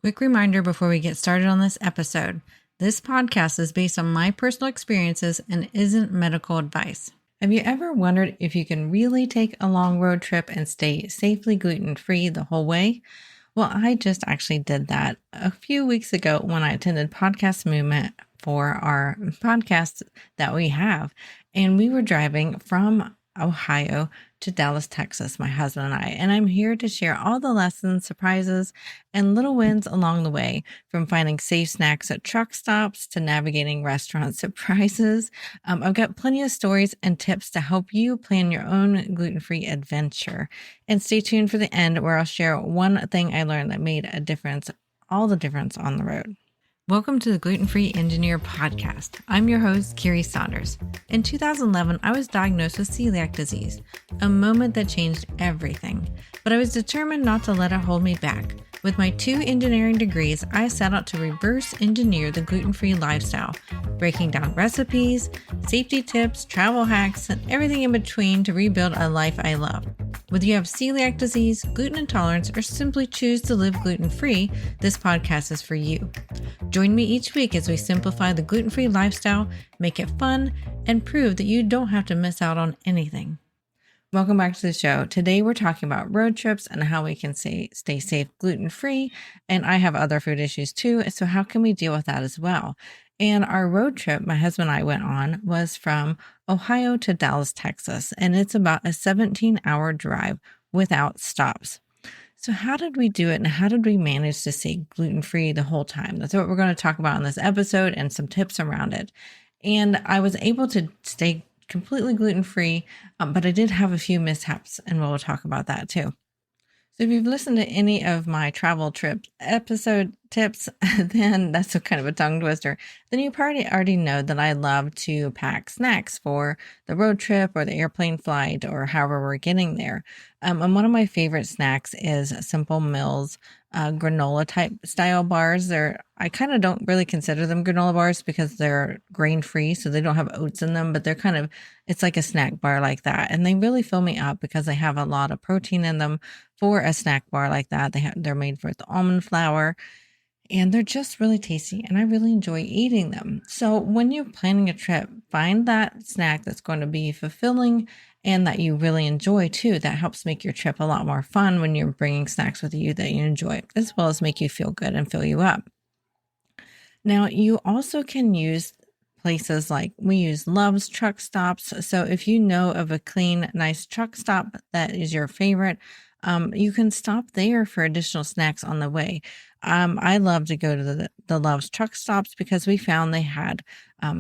Quick reminder before we get started on this episode. This podcast is based on my personal experiences and isn't medical advice. Have you ever wondered if you can really take a long road trip and stay safely gluten-free the whole way? Well, I just actually did that a few weeks ago when I attended Podcast Movement for our podcast that we have. And we were driving from Ohio to Dallas, Texas, my husband and I. And I'm here to share all the lessons, surprises, and little wins along the way, from finding safe snacks at truck stops to navigating restaurant surprises. I've got plenty of stories and tips to help you plan your own gluten-free adventure. And stay tuned for the end, where I'll share one thing I learned that made a difference, all the difference on the road. Welcome to the Gluten-Free Engineer podcast. I'm your host, Kiri Saunders. In 2011, I was diagnosed with celiac disease, a moment that changed everything. But I was determined not to let it hold me back. With my 2 engineering degrees, I set out to reverse engineer the gluten-free lifestyle, breaking down recipes, safety tips, travel hacks, and everything in between to rebuild a life I love. Whether you have celiac disease, gluten intolerance, or simply choose to live gluten-free, this podcast is for you. Join me each week as we simplify the gluten-free lifestyle, make it fun, and prove that you don't have to miss out on anything. Welcome back to the show. Today we're talking about road trips and how we can stay safe gluten-free. And I have other food issues too. So how can we deal with that as well? And our road trip my husband and I went on was from Ohio to Dallas, Texas. And it's about a 17-hour drive without stops. So how did we do it, and how did we manage to stay gluten-free the whole time? That's what we're going to talk about in this episode and some tips around it. And I was able to stay completely gluten-free, but I did have a few mishaps, and we'll talk about that too. So if you've listened to any of my travel trip episode tips, then that's a kind of a tongue twister. Then you probably already know that I love to pack snacks for the road trip or the airplane flight or however we're getting there. And one of my favorite snacks is Simple Mills granola type style bars. I kind of don't really consider them granola bars because they're grain free, so they don't have oats in them, but it's like a snack bar like that. And they really fill me up because they have a lot of protein in them for a snack bar like that. They're made with almond flour, and they're just really tasty, and I really enjoy eating them. So when you're planning a trip, find that snack that's going to be fulfilling and that you really enjoy too. That helps make your trip a lot more fun when you're bringing snacks with you that you enjoy, as well as make you feel good and fill you up. Now, you also can use places like we use Love's truck stops. So if you know of a clean, nice truck stop that is your favorite, you can stop there for additional snacks on the way. I love to go to the Love's truck stops because we found they had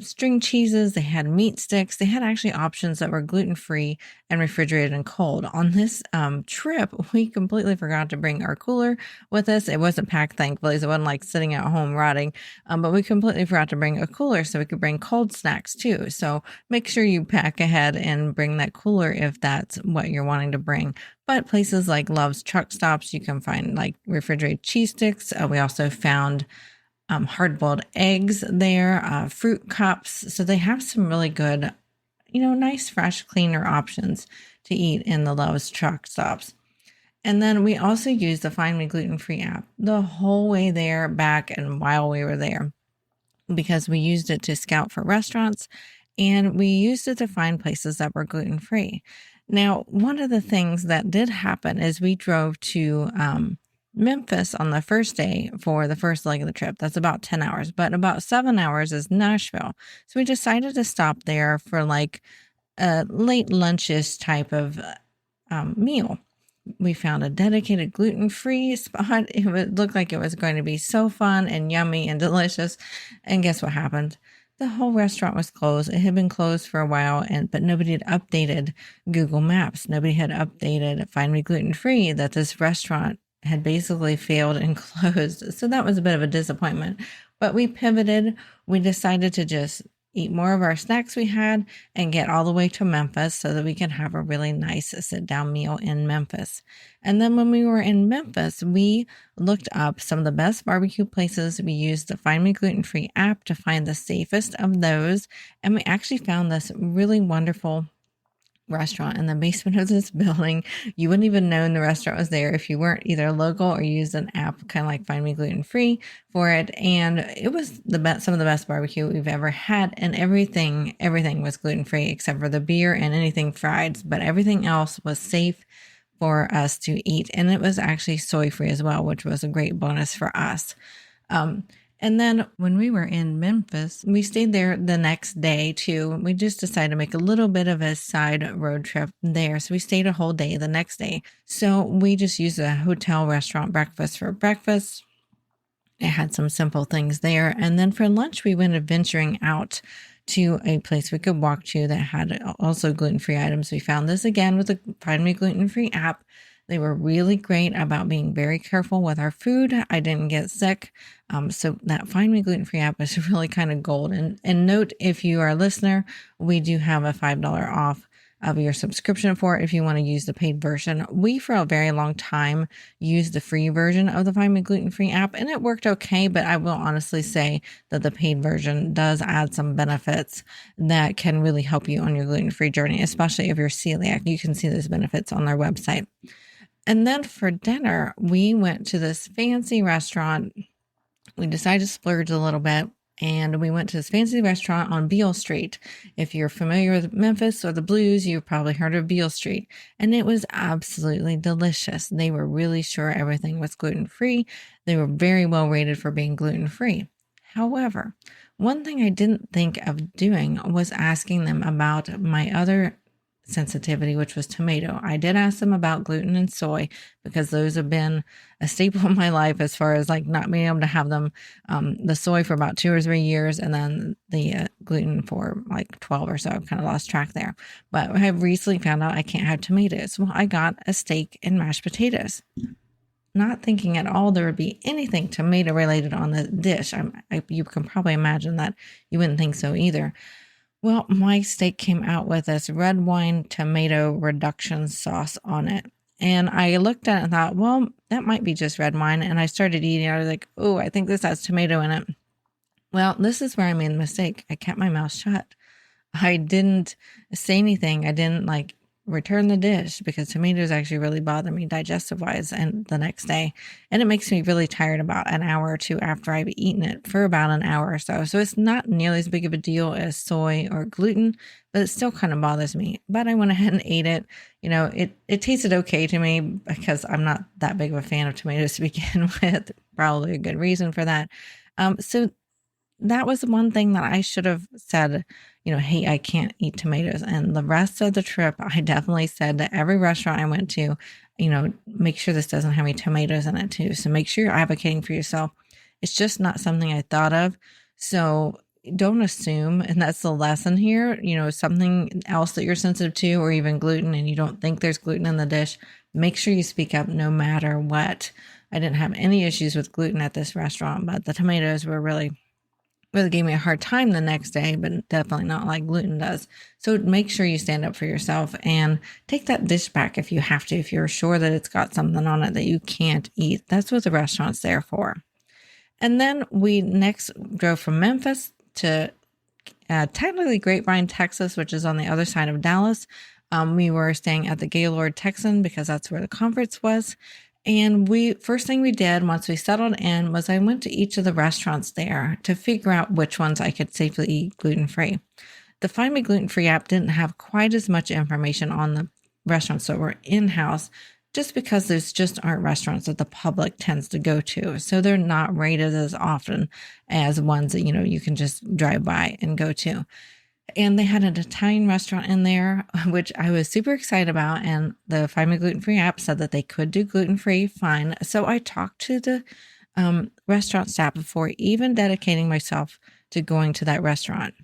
string cheeses, they had meat sticks, they had actually options that were gluten-free and refrigerated and cold. On this trip, we completely forgot to bring our cooler with us. It wasn't packed, thankfully, so it wasn't like sitting at home rotting, but we completely forgot to bring a cooler so we could bring cold snacks too. So make sure you pack ahead and bring that cooler if that's what you're wanting to bring. But places like Love's truck stops, you can find like refrigerated cheese sticks. We also found hard-boiled eggs there, fruit cups. So they have some really good, nice, fresh, cleaner options to eat in the Love's truck stops. And then we also used the Find Me Gluten-Free app the whole way there, back, and while we were there, because we used it to scout for restaurants, and we used it to find places that were gluten-free. Now, one of the things that did happen is we drove to Memphis on the first day for the first leg of the trip. That's about 10 hours, but about 7 hours is Nashville. So we decided to stop there for like a late lunchish type of meal. We found a dedicated gluten-free spot. It looked like it was going to be so fun and yummy and delicious. And guess what happened? The whole restaurant was closed. It had been closed for a while, but nobody had updated Google Maps. Nobody had updated Find Me Gluten-Free that this restaurant had basically failed and closed. So that was a bit of a disappointment. But we pivoted. We decided to just eat more of our snacks we had and get all the way to Memphis so that we could have a really nice sit-down meal in Memphis. And then when we were in Memphis, we looked up some of the best barbecue places. We used the Find Me Gluten-Free app to find the safest of those. And we actually found this really wonderful restaurant in the basement of this building. You wouldn't even know the restaurant was there if you weren't either local or used an app kind of like Find Me Gluten-Free for it. And it was the best, some of the best barbecue we've ever had. And everything was gluten-free except for the beer and anything fried, but everything else was safe for us to eat. And it was actually soy-free as well, which was a great bonus for us. And then when we were in Memphis, we stayed there the next day too. We just decided to make a little bit of a side road trip there. So we stayed a whole day the next day. So we just used a hotel restaurant breakfast for breakfast. It had some simple things there. And then for lunch, we went adventuring out to a place we could walk to that had also gluten-free items. We found this again with the Find Me Gluten-Free app. They were really great about being very careful with our food. I didn't get sick. So that Find Me Gluten-Free app is really kind of gold. And note, if you are a listener, we do have a $5 off of your subscription for it if you want to use the paid version. We, for a very long time, used the free version of the Find Me Gluten-Free app, and it worked okay, but I will honestly say that the paid version does add some benefits that can really help you on your gluten-free journey, especially if you're celiac. You can see those benefits on their website. And then for dinner, we went to this fancy restaurant. We decided to splurge a little bit, and we went to this fancy restaurant on Beale Street. If you're familiar with Memphis or the Blues, you've probably heard of Beale Street. And it was absolutely delicious. They were really sure everything was gluten-free. They were very well rated for being gluten-free. However, one thing I didn't think of doing was asking them about my other sensitivity, which was tomato. I did ask them about gluten and soy because those have been a staple in my life as far as like not being able to have them. The soy for about 2 or 3 years, and then the gluten for like 12 or so. I've kind of lost track there. But I have recently found out I can't have tomatoes. Well, I got a steak and mashed potatoes, not thinking at all there would be anything tomato related on the dish. You can probably imagine that you wouldn't think so either. Well, my steak came out with this red wine tomato reduction sauce on it. And I looked at it and thought, well, that might be just red wine. And I started eating. I was like, oh, I think this has tomato in it. Well, this is where I made the mistake. I kept my mouth shut. I didn't say anything. I didn't like return the dish because tomatoes actually really bother me digestive wise and the next day. And it makes me really tired about an hour or two after I've eaten it for about an hour or so. So it's not nearly as big of a deal as soy or gluten, but it still kind of bothers me. But I went ahead and ate it. You know, it tasted okay to me because I'm not that big of a fan of tomatoes to begin with. Probably a good reason for that. So that was one thing that I should have said, hey, I can't eat tomatoes. And the rest of the trip, I definitely said to every restaurant I went to, make sure this doesn't have any tomatoes in it too. So make sure you're advocating for yourself. It's just not something I thought of. So don't assume, and that's the lesson here, something else that you're sensitive to, or even gluten, and you don't think there's gluten in the dish, make sure you speak up no matter what. I didn't have any issues with gluten at this restaurant, but the tomatoes were really gave me a hard time the next day, but definitely not like gluten does. So make sure you stand up for yourself and take that dish back if you have to, if you're sure that it's got something on it that you can't eat. That's what the restaurant's there for. And then we next drove from Memphis to technically Grapevine, Texas, which is on the other side of Dallas. We were staying at the Gaylord Texan because that's where the conference was. And first thing we did once we settled in was I went to each of the restaurants there to figure out which ones I could safely eat gluten-free. The Find Me Gluten-Free app didn't have quite as much information on the restaurants that were in-house, just because those just aren't restaurants that the public tends to go to. So they're not rated as often as ones that, you can just drive by and go to. And they had an Italian restaurant in there, which I was super excited about. And the Find Me Gluten-Free app said that they could do gluten-free fine. So I talked to the restaurant staff before even dedicating myself to going to that restaurant.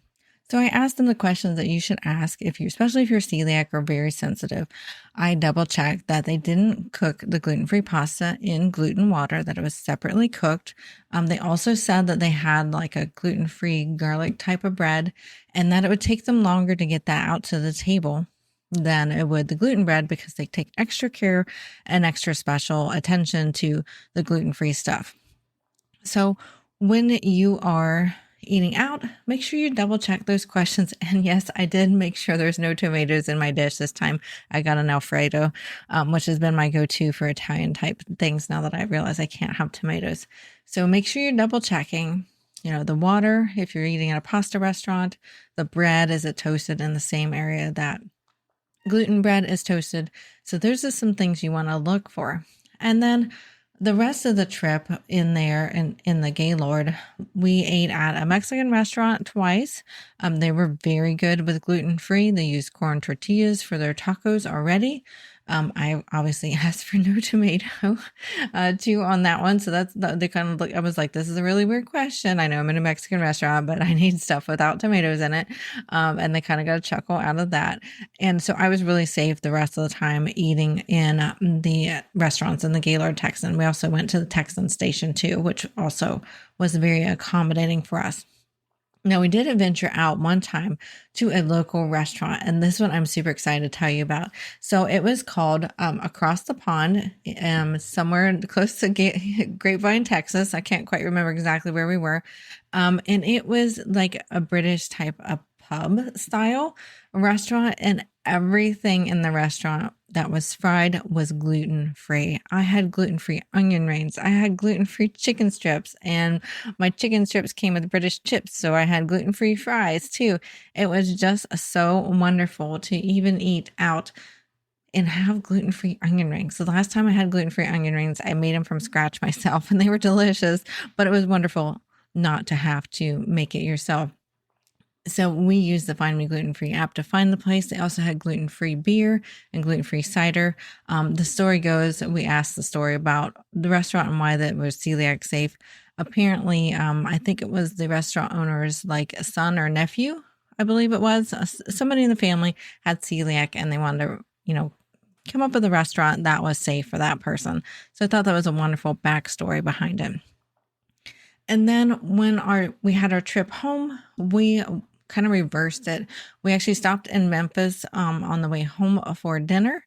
So I asked them the questions that you should ask especially if you're celiac or very sensitive. I double checked that they didn't cook the gluten-free pasta in gluten water, that it was separately cooked. They also said that they had like a gluten-free garlic type of bread, and that it would take them longer to get that out to the table than it would the gluten bread because they take extra care and extra special attention to the gluten-free stuff. So when you are eating out, make sure you double check those questions. And yes, I did make sure there's no tomatoes in my dish this time. I got an Alfredo, which has been my go-to for Italian type things now that I realize I can't have tomatoes. So make sure you're double checking. The water, if you're eating at a pasta restaurant, the bread, is it toasted in the same area that gluten bread is toasted? So there's just some things you want to look for. And then the rest of the trip in there in the Gaylord, we ate at a Mexican restaurant twice. They were very good with gluten-free. They used corn tortillas for their tacos already. I obviously asked for no tomato too on that one. So they kind of I was like, this is a really weird question. I know I'm in a Mexican restaurant, but I need stuff without tomatoes in it. And they kind of got a chuckle out of that. And so I was really safe the rest of the time eating in the restaurants in the Gaylord Texan. We also went to the Texan station too, which also was very accommodating for us. Now, we did venture out one time to a local restaurant, and this one I'm super excited to tell you about. So it was called Across the Pond, somewhere close to Grapevine, Texas. I can't quite remember exactly where we were. And it was like a British type of pub style restaurant, and everything in the restaurant that was fried was gluten-free. I had gluten-free onion rings. I had gluten-free chicken strips, and my chicken strips came with British chips, so I had gluten-free fries too. It was just so wonderful to even eat out and have gluten-free onion rings. So the last time I had gluten-free onion rings, I made them from scratch myself, and they were delicious, but it was wonderful not to have to make it yourself. So we used the Find Me Gluten-Free app to find the place. They also had gluten-free beer and gluten-free cider. The story goes, we asked the story about the restaurant and why that was celiac safe. Apparently, I think it was the restaurant owner's like a son or nephew, I believe it was. Somebody in the family had celiac, and they wanted to, come up with a restaurant that was safe for that person. So I thought that was a wonderful backstory behind it. And then when we had our trip home, we kind of reversed it. We actually stopped in Memphis on the way home for dinner,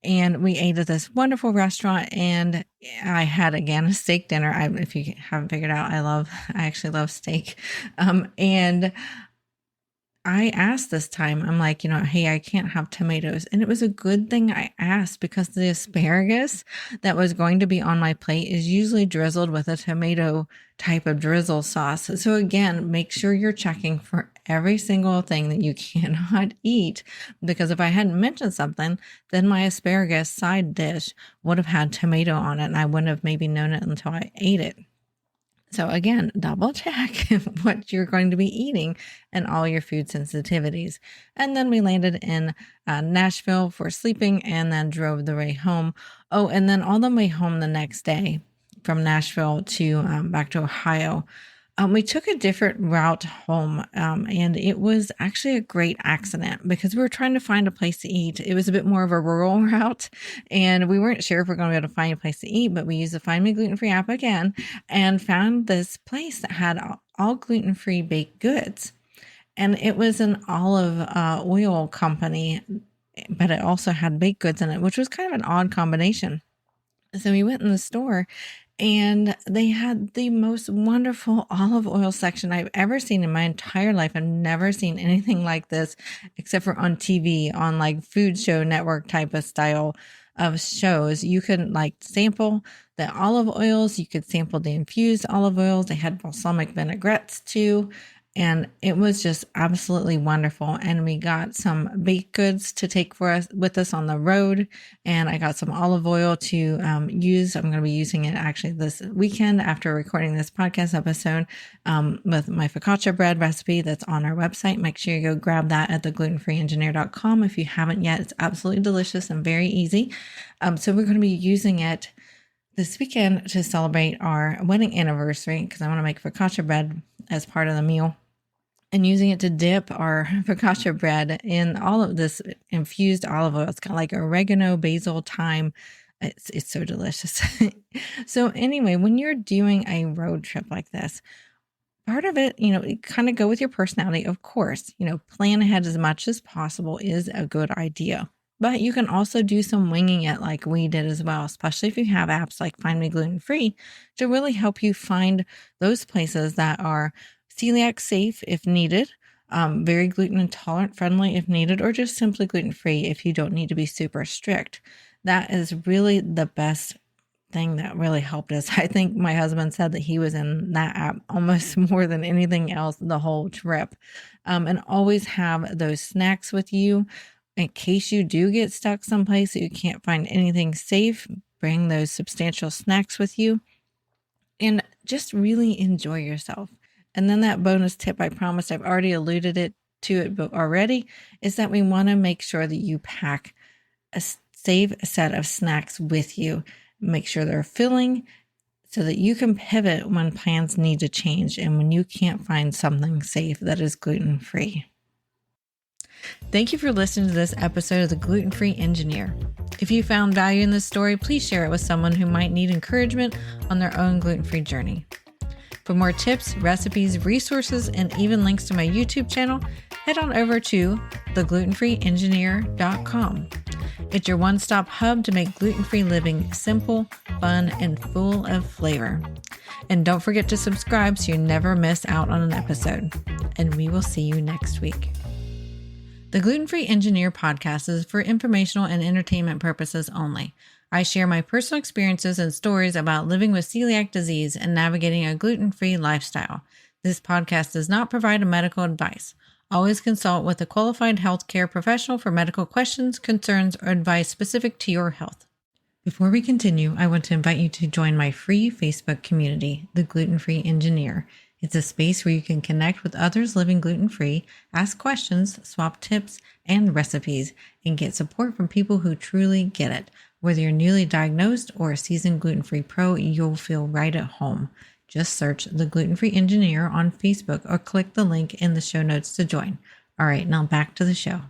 and we ate at this wonderful restaurant. And I had again a steak dinner. If you haven't figured out, I actually love steak. And I asked this time, I'm like, hey, I can't have tomatoes. And it was a good thing I asked, because the asparagus that was going to be on my plate is usually drizzled with a tomato type of drizzle sauce. So again, make sure you're checking for every single thing that you cannot eat, because if I hadn't mentioned something, then my asparagus side dish would have had tomato on it, and I wouldn't have maybe known it until I ate it. So again, double check what you're going to be eating and all your food sensitivities. And then we landed in Nashville for sleeping, and then drove the way home. Oh, and then on the way home the next day from Nashville to back to Ohio, we took a different route home, and it was actually a great accident, because we were trying to find a place to eat. It was a bit more of a rural route, and we weren't sure if we're going to be able to find a place to eat, but we used the Find Me Gluten-Free app again and found this place that had all gluten-free baked goods. And it was an olive oil company, but it also had baked goods in it, which was kind of an odd combination. So we went in the store, and they had the most wonderful olive oil section I've ever seen in my entire life. I've never seen anything like this except for on TV, on like Food Show Network type of style of shows. You could like sample the olive oils. You could sample the infused olive oils. They had balsamic vinaigrettes too. And it was just absolutely wonderful. And we got some baked goods to take with us on the road. And I got some olive oil to use. I'm going to be using it actually this weekend after recording this podcast episode with my focaccia bread recipe that's on our website. Make sure you go grab that at theglutenfreeengineer.com if you haven't yet. It's absolutely delicious and very easy. So we're going to be using it this weekend to celebrate our wedding anniversary, because I want to make focaccia bread as part of the meal, and using it to dip our focaccia bread in all of this infused olive oil. It's got like oregano, basil, thyme. It's so delicious. So anyway, when you're doing a road trip like this, part of it, kind of go with your personality. Of course, plan ahead as much as possible is a good idea. But you can also do some winging it like we did as well, especially if you have apps like Find Me Gluten-Free to really help you find those places that are celiac safe if needed, very gluten intolerant friendly if needed, or just simply gluten-free if you don't need to be super strict. That is really the best thing that really helped us. I think my husband said that he was in that app almost more than anything else the whole trip. And always have those snacks with you in case you do get stuck someplace that you can't find anything safe. Bring those substantial snacks with you and just really enjoy yourself. And then that bonus tip, I promised, I've already alluded to it but already, is that we want to make sure that you pack a safe set of snacks with you. Make sure they're filling so that you can pivot when plans need to change and when you can't find something safe that is gluten-free. Thank you for listening to this episode of The Gluten-Free Engineer. If you found value in this story, please share it with someone who might need encouragement on their own gluten-free journey. For more tips, recipes, resources, and even links to my YouTube channel, head on over to theglutenfreeengineer.com. It's your one-stop hub to make gluten-free living simple, fun, and full of flavor. And don't forget to subscribe so you never miss out on an episode. And we will see you next week. The Gluten-Free Engineer podcast is for informational and entertainment purposes only. I share my personal experiences and stories about living with celiac disease and navigating a gluten-free lifestyle. This podcast does not provide medical advice. Always consult with a qualified healthcare professional for medical questions, concerns, or advice specific to your health. Before we continue, I want to invite you to join my free Facebook community, The Gluten-Free Engineer. It's a space where you can connect with others living gluten-free, ask questions, swap tips and recipes, and get support from people who truly get it. Whether you're newly diagnosed or a seasoned gluten-free pro, you'll feel right at home. Just search The Gluten-Free Engineer on Facebook or click the link in the show notes to join. All right, now back to the show.